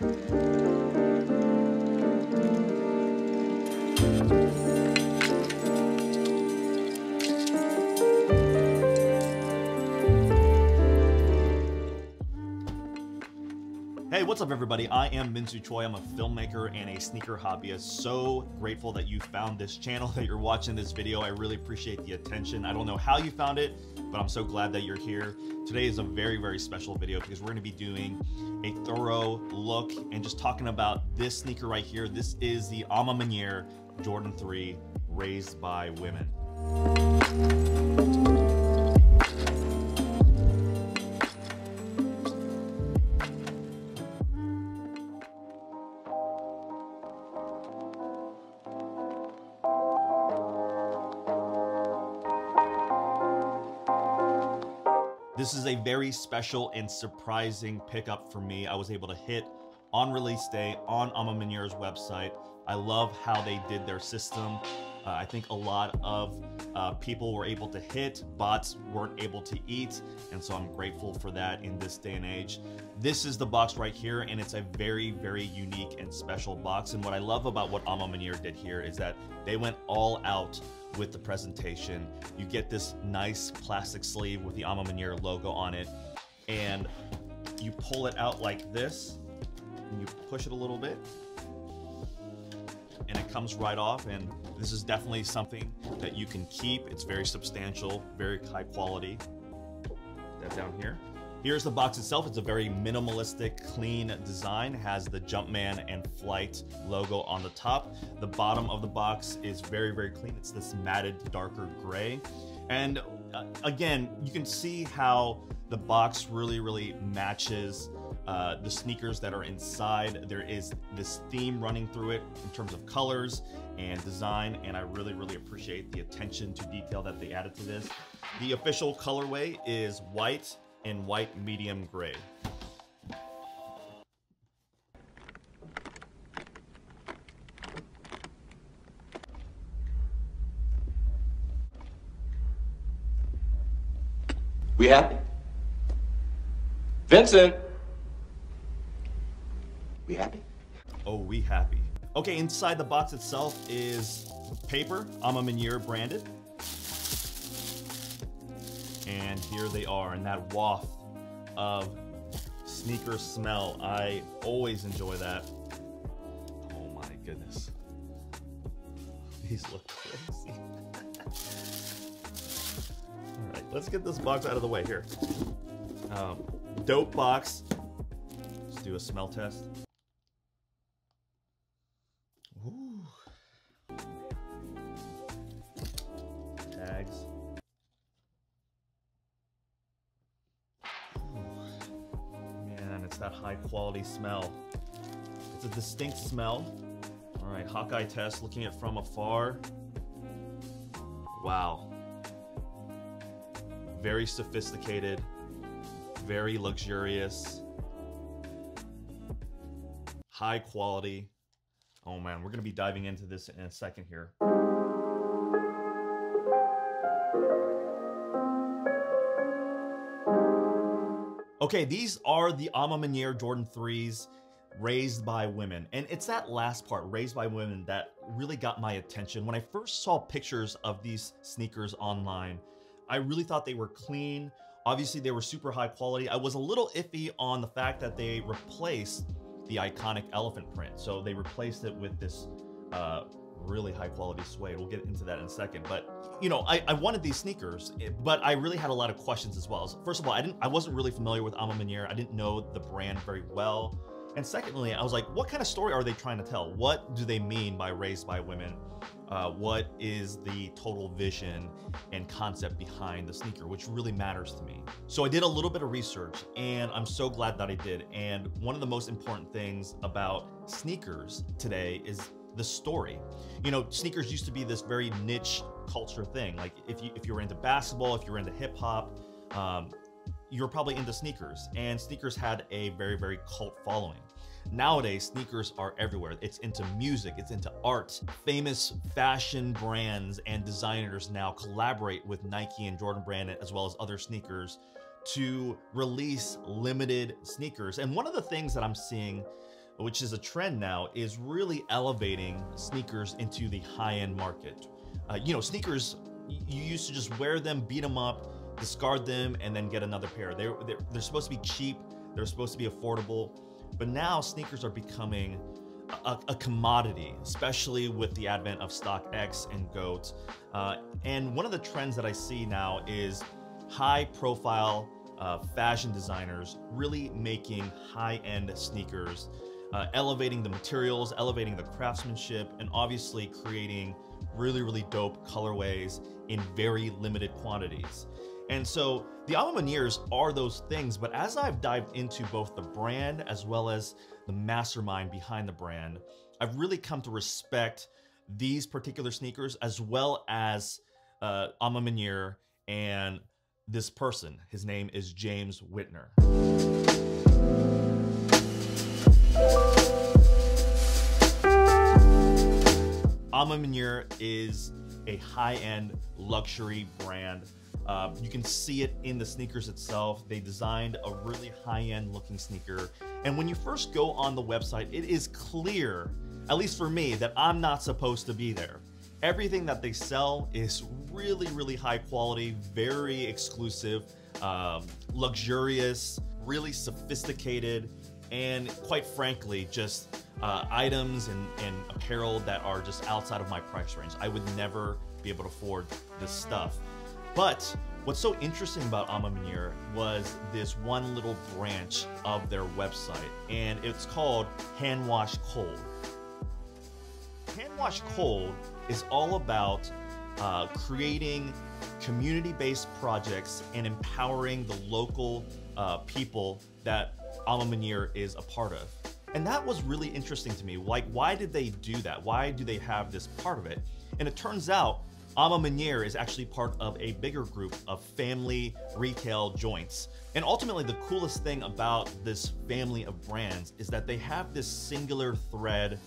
Hey, what's up everybody? I am Minsu Choi. I'm a filmmaker and a sneaker hobbyist. So grateful that you found this channel, that you're watching this video. I really appreciate the attention. I don't know how you found it, but I'm so glad that you're here. Today is a very, very special video because we're gonna be doing a thorough look and just talking about this sneaker right here. This is the A Ma Maniére Jordan 3 Raised by Women. This is a very special and surprising pickup for me. I was able to hit on release day on A Ma Maniére's website. I love how they did their system. I think a lot of people were able to hit, bots weren't able to eat, and so I'm grateful for that in this day and age. This is the box right here, and it's a very, very unique and special box. And what I love about what A Ma Maniére did here is that they went all out with the presentation. You get this nice plastic sleeve with the A Ma Maniére logo on it, and you pull it out like this, and you push it a little bit, and it comes right off. And this is definitely something that you can keep. It's very substantial, very high quality. That down here. Here's the box itself. It's a very minimalistic, clean design. It has the Jumpman and Flight logo on the top. The bottom of the box is very, very clean. It's this matted, darker gray. And again, you can see how the box really, really matches the sneakers that are inside. There is this theme running through it in terms of colors and design, and I really, really appreciate the attention to detail that they added to this. The official colorway is white and white medium gray. We happy? Vincent! We happy? Oh, we happy. Okay, inside the box itself is paper, A Ma Maniére branded. And here they are, and that waft of sneaker smell. I always enjoy that. Oh my goodness. These look crazy. All right, let's get this box out of the way here. Dope box. Let's do a smell test. Ooh. Tags. Man, it's that high quality smell. It's a distinct smell. All right, Hawkeye test, looking at it from afar. Wow. Very sophisticated, very luxurious, high quality. Oh man, we're gonna be diving into this in a second here. Okay, these are the A Ma Maniére Jordan 3s raised by women. And it's that last part, raised by women, that really got my attention. When I first saw pictures of these sneakers online, I really thought they were clean. Obviously, they were super high quality. I was a little iffy on the fact that they replaced the iconic elephant print. So they replaced it with this really high quality suede. We'll get into that in a second. But you know, I wanted these sneakers, but I really had a lot of questions as well. So first of all, I wasn't really familiar with A Ma Maniére. I didn't know the brand very well. And secondly, I was like, what kind of story are they trying to tell? What do they mean by raised by women? What is the total vision and concept behind the sneaker, which really matters to me. So I did a little bit of research, and I'm so glad that I did. And one of the most important things about sneakers today is the story. You know, sneakers used to be this very niche culture thing. Like if you were into basketball, if you were into hip hop, you're probably into sneakers, and sneakers had a very, very cult following. Nowadays, sneakers are everywhere. It's into music, it's into art. Famous fashion brands and designers now collaborate with Nike and Jordan brand, as well as other sneakers, to release limited sneakers. And one of the things that I'm seeing which is a trend now, is really elevating sneakers into the high-end market. Sneakers, you used to just wear them, beat them up, discard them, and then get another pair. They're supposed to be cheap, they're supposed to be affordable, but now sneakers are becoming a commodity, especially with the advent of StockX and GOAT. And one of the trends that I see now is high-profile fashion designers really making high-end sneakers, elevating the materials, elevating the craftsmanship, and obviously creating really, really dope colorways in very limited quantities. And so the A Ma Manières are those things, but as I've dived into both the brand as well as the mastermind behind the brand, I've really come to respect these particular sneakers as well as A Ma Maniére and this person. His name is James Whitner. A Ma Maniére is a high-end luxury brand. You can see it in the sneakers itself. They designed a really high-end looking sneaker. And when you first go on the website, it is clear, at least for me, that I'm not supposed to be there. Everything that they sell is really, really high quality, very exclusive, luxurious, really sophisticated, and quite frankly, just items and apparel that are just outside of my price range. I would never be able to afford this stuff. But what's so interesting about A Ma Maniére was this one little branch of their website, and it's called Hand Wash Cold. Hand Wash Cold is all about creating community-based projects and empowering the local people that A Ma Maniére is a part of. And that was really interesting to me. Like, why did they do that? Why do they have this part of it? And it turns out A Ma Maniére is actually part of a bigger group of family retail joints. And ultimately, the coolest thing about this family of brands is that they have this singular thread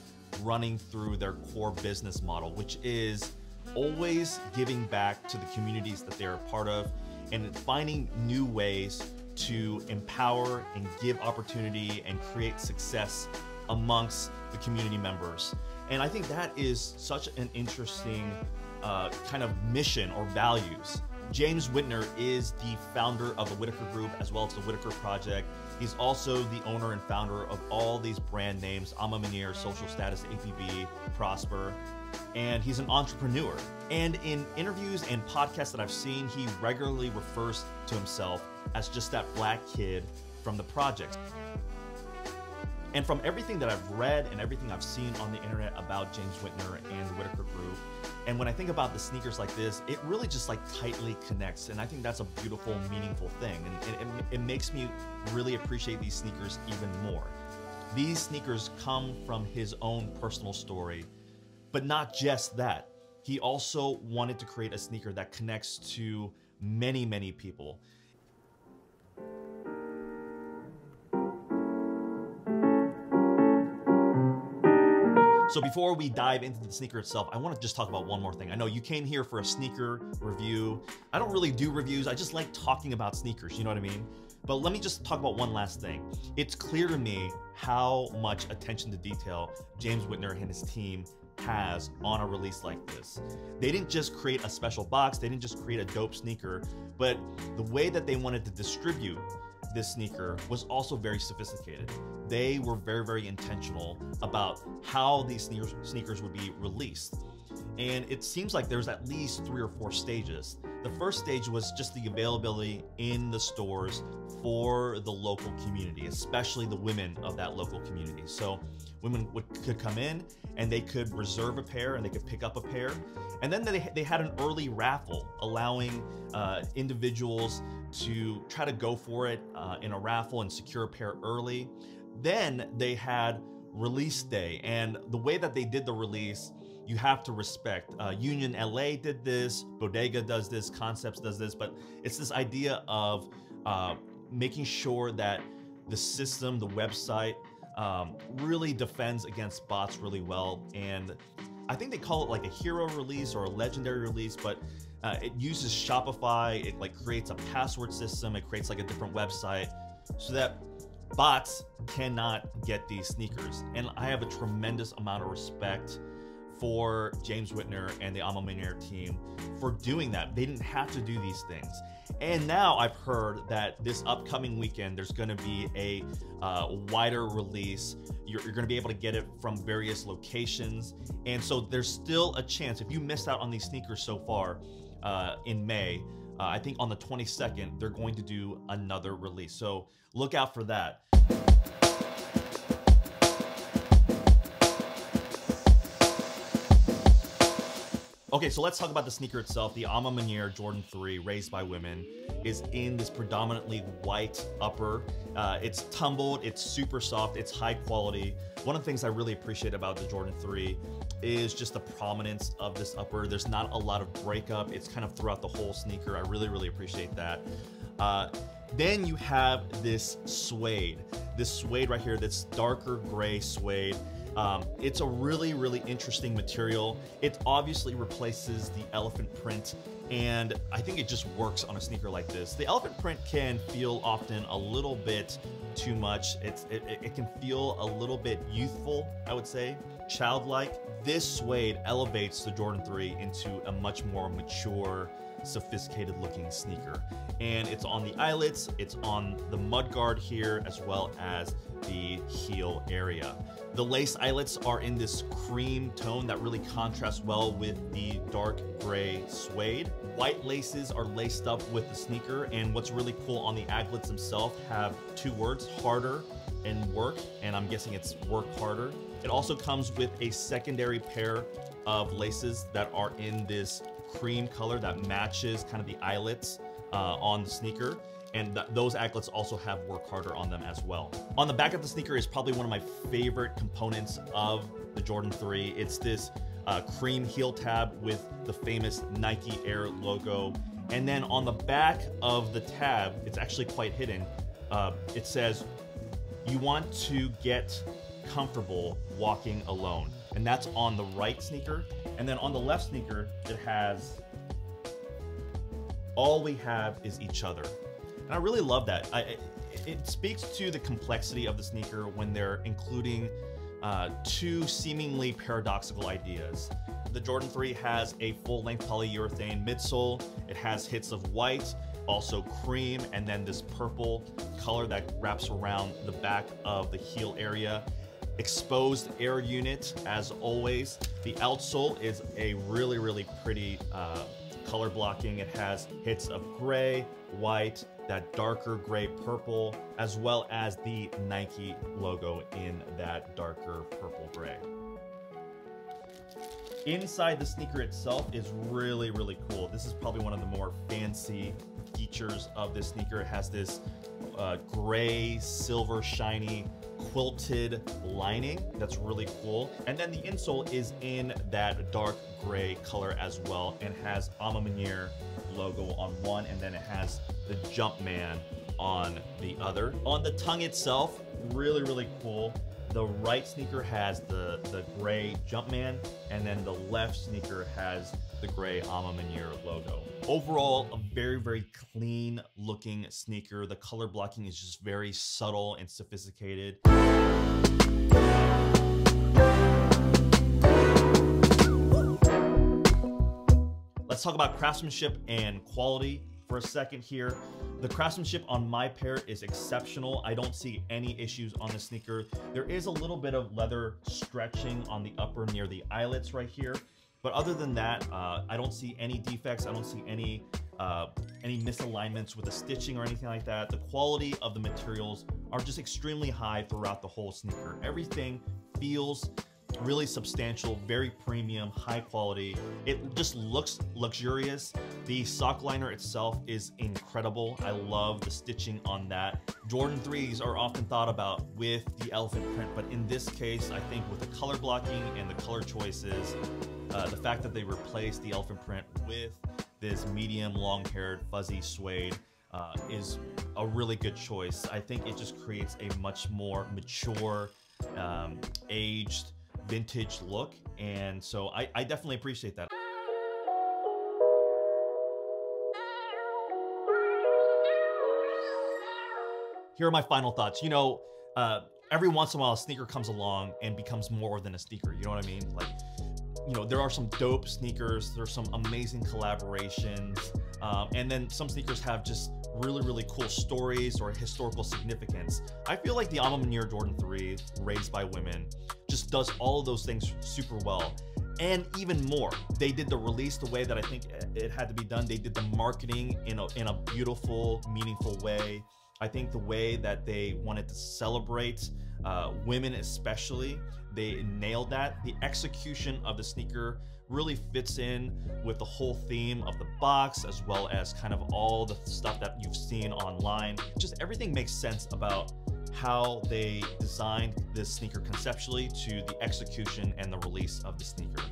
running through their core business model, which is always giving back to the communities that they're a part of and finding new ways to empower and give opportunity and create success amongst the community members. And I think that is such an interesting kind of mission or values. James Whitner is the founder of the Whitaker Group as well as the Whitaker Project. He's also the owner and founder of all these brand names: A Ma Maniére, Social Status, APB, Prosper, and he's an entrepreneur. And in interviews and podcasts that I've seen, he regularly refers to himself as just that black kid from the project. And from everything that I've read and everything I've seen on the internet about James Whitner and the Whitaker Group, and when I think about the sneakers like this, it really just like tightly connects. And I think that's a beautiful, meaningful thing. And it makes me really appreciate these sneakers even more. These sneakers come from his own personal story, but not just that. He also wanted to create a sneaker that connects to many, many people. So before we dive into the sneaker itself, I want to just talk about one more thing. I know you came here for a sneaker review. I don't really do reviews. I just like talking about sneakers, you know what I mean? But let me just talk about one last thing. It's clear to me how much attention to detail James Whitner and his team has on a release like this. They didn't just create a special box, they didn't just create a dope sneaker, but the way that they wanted to distribute this sneaker was also very sophisticated. They were very, very intentional about how these sneakers would be released. And it seems like there's at least 3 or 4 stages. The first stage was just the availability in the stores for the local community, especially the women of that local community. So women could come in and they could reserve a pair and they could pick up a pair. And then they had an early raffle allowing individuals to try to go for it in a raffle and secure a pair early. Then they had release day, and the way that they did the release, you have to respect. Union LA did this, Bodega does this, Concepts does this, but it's this idea of making sure that the system, the website, really defends against bots really well. And I think they call it like a hero release or a legendary release, but it uses Shopify. It like creates a password system. It creates like a different website so that Bots cannot get these sneakers. And I have a tremendous amount of respect for James Whitner and the A Ma Maniére team for doing that. They didn't have to do these things. And now I've heard that this upcoming weekend, there's gonna be a wider release. You're gonna be able to get it from various locations. And so there's still a chance, if you missed out on these sneakers so far in May, I think on the 22nd, they're going to do another release. So look out for that. Okay, so let's talk about the sneaker itself. The A Ma Maniére Jordan 3, raised by women, is in this predominantly white upper. It's tumbled, it's super soft, it's high quality. One of the things I really appreciate about the Jordan 3 is just the prominence of this upper. There's not a lot of breakup. It's kind of throughout the whole sneaker. I really, really appreciate that. Then you have this suede right here, this darker gray suede. It's a really, really interesting material. It obviously replaces the elephant print, and I think it just works on a sneaker like this. The elephant print can feel often a little bit too much. It can feel a little bit youthful, I would say, childlike. This suede elevates the Jordan 3 into a much more mature, sophisticated looking sneaker. And it's on the eyelets, it's on the mudguard here, as well as the heel area. The lace eyelets are in this cream tone that really contrasts well with the dark gray suede. White laces are laced up with the sneaker, and what's really cool on the aglets themselves have two words, harder and work, and I'm guessing it's work harder. It also comes with a secondary pair of laces that are in this cream color that matches kind of the eyelets on the sneaker. And those aglets also have work harder on them as well. On the back of the sneaker is probably one of my favorite components of the Jordan 3. It's this cream heel tab with the famous Nike Air logo. And then on the back of the tab, it's actually quite hidden. It says, "You want to get comfortable walking alone." And that's on the right sneaker. And then on the left sneaker, it has, "All we have is each other." And I really love that. It speaks to the complexity of the sneaker when they're including two seemingly paradoxical ideas. The Jordan 3 has a full-length polyurethane midsole. It has hits of white, also cream, and then this purple color that wraps around the back of the heel area. Exposed air unit, as always. The outsole is a really, really pretty color blocking. It has hits of gray, white, that darker gray purple, as well as the Nike logo in that darker purple gray. Inside the sneaker itself is really, really cool. This is probably one of the more fancy features of this sneaker. It has this gray, silver, shiny, quilted lining that's really cool. And then the insole is in that dark gray color as well, and has A Ma Maniére logo on one, and then it has the Jumpman on the other. On the tongue itself, really, really cool. The right sneaker has the gray Jumpman, and then the left sneaker has the gray A Ma Maniére logo. Overall, a very, very clean looking sneaker. The color blocking is just very subtle and sophisticated. Let's talk about craftsmanship and quality for a second here. The craftsmanship on my pair is exceptional. I don't see any issues on the sneaker. There is a little bit of leather stretching on the upper near the eyelets right here. But other than that, I don't see any defects. I don't see any misalignments with the stitching or anything like that. The quality of the materials are just extremely high throughout the whole sneaker. Everything feels really substantial, very premium, high quality. It just looks luxurious. The sock liner itself is incredible. I love the stitching on that. Jordan 3s are often thought about with the elephant print, but in this case, I think with the color blocking and the color choices, the fact that they replaced the elephant print with this medium, long-haired, fuzzy suede is a really good choice. I think it just creates a much more mature, aged, vintage look, and so I definitely appreciate that. Here are my final thoughts. Every once in a while, a sneaker comes along and becomes more than a sneaker. You know what I mean? Like, there are some dope sneakers. There's some amazing collaborations. And then some sneakers have just really, really cool stories or historical significance. I feel like the A Ma Maniére Jordan 3, raised by women, just does all of those things super well. And even more, they did the release the way that I think it had to be done. They did the marketing in a beautiful, meaningful way. I think the way that they wanted to celebrate women especially, they nailed that. The execution of the sneaker really fits in with the whole theme of the box, as well as kind of all the stuff that you've seen online. Just everything makes sense about how they designed this sneaker conceptually to the execution and the release of the sneaker.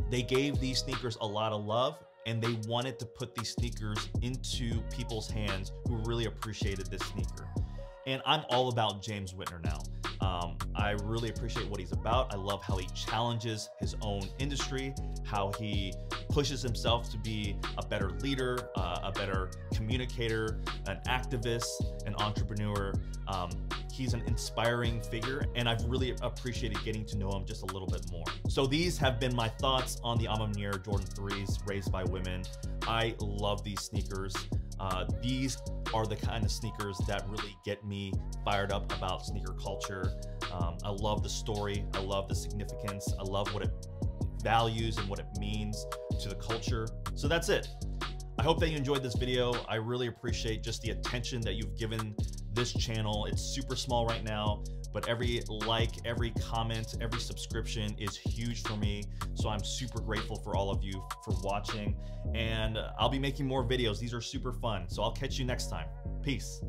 They gave these sneakers a lot of love, and they wanted to put these sneakers into people's hands who really appreciated this sneaker. And I'm all about James Whitner now. I really appreciate what he's about. I love how he challenges his own industry, how he pushes himself to be a better leader, a better communicator, an activist, an entrepreneur. He's an inspiring figure, and I've really appreciated getting to know him just a little bit more. So these have been my thoughts on the A Ma Maniére Jordan 3s raised by women. I love these sneakers. These are the kind of sneakers that really get me fired up about sneaker culture. I love the story. I love the significance. I love what it values and what it means to the culture. So that's it. I hope that you enjoyed this video. I really appreciate just the attention that you've given this channel. It's super small right now, but every like, every comment, every subscription is huge for me. So I'm super grateful for all of you for watching, and I'll be making more videos. These are super fun. So I'll catch you next time. Peace.